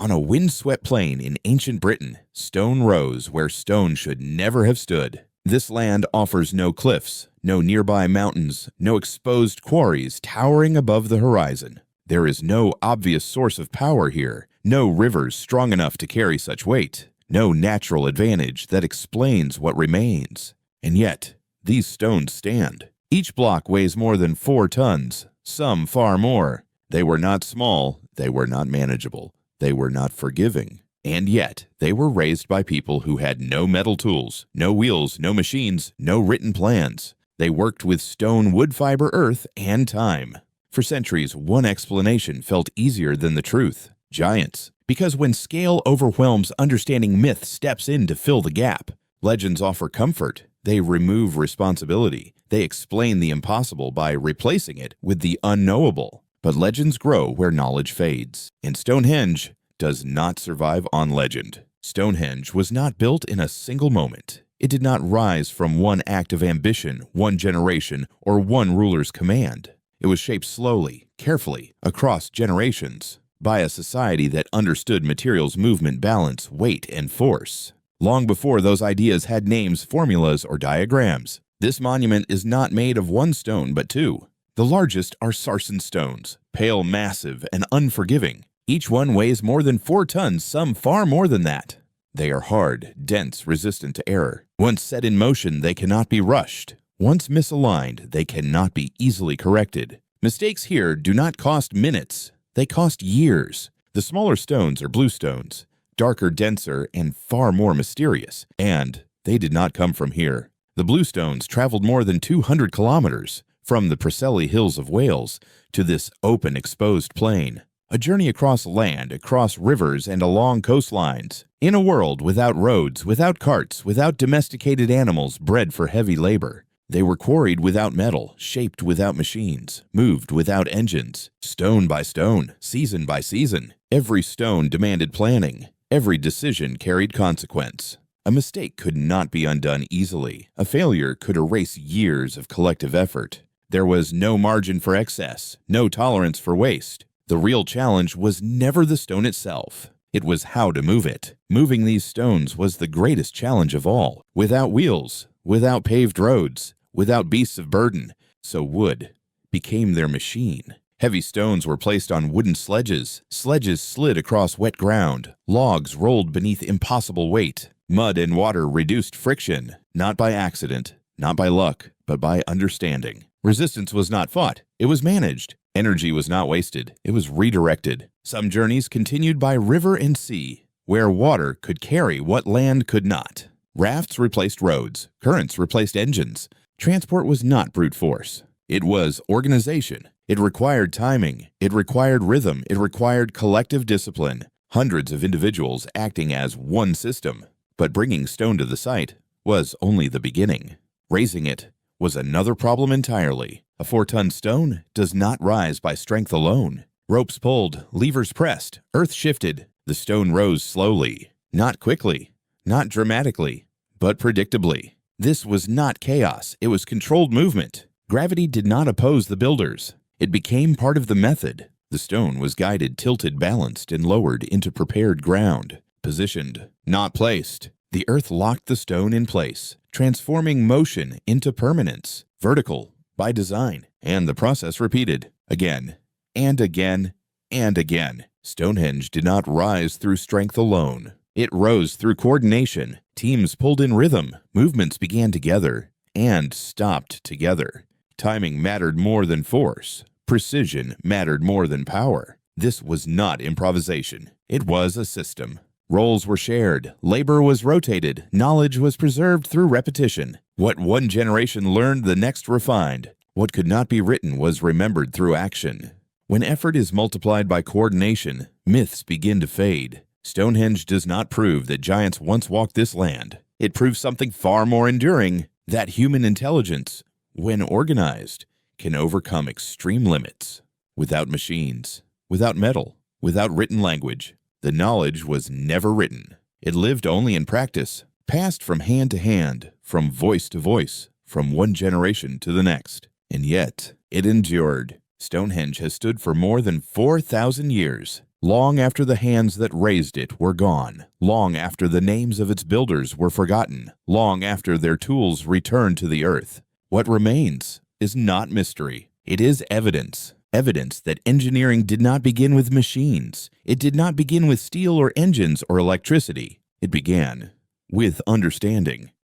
On a wind-swept plain in ancient Britain, stone rose where stone should never have stood. This land offers no cliffs, no nearby mountains, no exposed quarries towering above the horizon. There is no obvious source of power here, no rivers strong enough to carry such weight, no natural advantage that explains what remains. And yet, these stones stand. Each block weighs more than 4 tons, some far more. They were not small, they were not manageable, they were not forgiving. And yet, they were raised by people who had no metal tools, no wheels, no machines, no written plans. They worked with stone, wood fiber, earth, and time. For centuries, one explanation felt easier than the truth: giants. Because when scale overwhelms understanding, myth steps in to fill the gap. Legends offer comfort. They remove responsibility. They explain the impossible by replacing it with the unknowable. But legends grow where knowledge fades. And Stonehenge does not survive on legend. Stonehenge was not built in a single moment. It did not rise from one act of ambition, one generation, or one ruler's command. It was shaped slowly, carefully, across generations, by a society that understood materials, movement, balance, weight, and force. Long before those ideas had names, formulas, or diagrams. This monument is not made of one stone, but 2. The largest are sarsen stones, pale, massive, and unforgiving. Each one weighs more than 4 tons, some far more than that. They are hard, dense, resistant to error. Once set in motion, they cannot be rushed. Once misaligned, they cannot be easily corrected. Mistakes here do not cost minutes. They cost years. The smaller stones are bluestones, darker, denser, and far more mysterious. And they did not come from here. The bluestones traveled more than 200 kilometers, from the Preseli Hills of Wales to this open, exposed plain. A journey across land, across rivers, and along coastlines. In a world without roads, without carts, without domesticated animals bred for heavy labor. They were quarried without metal, shaped without machines, moved without engines. Stone by stone, season by season. Every stone demanded planning. Every decision carried consequence. A mistake could not be undone easily. A failure could erase years of collective effort. There was no margin for excess, no tolerance for waste. The real challenge was never the stone itself. It was how to move it. Moving these stones was the greatest challenge of all. Without wheels, without paved roads, without beasts of burden. So wood became their machine. Heavy stones were placed on wooden sledges. Sledges slid across wet ground. Logs rolled beneath impossible weight. Mud and water reduced friction, not by accident, not by luck, but by understanding. Resistance was not fought, it was managed. Energy was not wasted, it was redirected. Some journeys continued by river and sea, where water could carry what land could not. Rafts replaced roads, currents replaced engines. Transport was not brute force. It was organization. It required timing. It required rhythm. It required collective discipline. Hundreds of individuals acting as one system. But bringing stone to the site was only the beginning. Raising it was another problem entirely. A 4-ton stone does not rise by strength alone. Ropes pulled, levers pressed, earth shifted. The stone rose slowly, not quickly, not dramatically, but predictably. This was not chaos, it was controlled movement. Gravity did not oppose the builders. It became part of the method. The stone was guided, tilted, balanced, and lowered into prepared ground. Positioned, not placed. The earth locked the stone in place, transforming motion into permanence. Vertical, by design. And the process repeated. Again, and again, and again. Stonehenge did not rise through strength alone. It rose through coordination. Teams pulled in rhythm. Movements began together and stopped together. Timing mattered more than force. Precision mattered more than power. This was not improvisation. It was a system. Roles were shared. Labor was rotated. Knowledge was preserved through repetition. What one generation learned, the next refined. What could not be written was remembered through action. When effort is multiplied by coordination, myths begin to fade. Stonehenge does not prove that giants once walked this land. It proves something far more enduring, that human intelligence, when organized, can overcome extreme limits. Without machines, without metal, without written language, the knowledge was never written. It lived only in practice, passed from hand to hand, from voice to voice, from one generation to the next. And yet, it endured. Stonehenge has stood for more than 4,000 years. long after the hands that raised it were gone, long after the names of its builders were forgotten, long after their tools returned to the earth. What remains is not mystery. It is evidence. Evidence that engineering did not begin with machines. It did not begin with steel or engines or electricity. It began with understanding.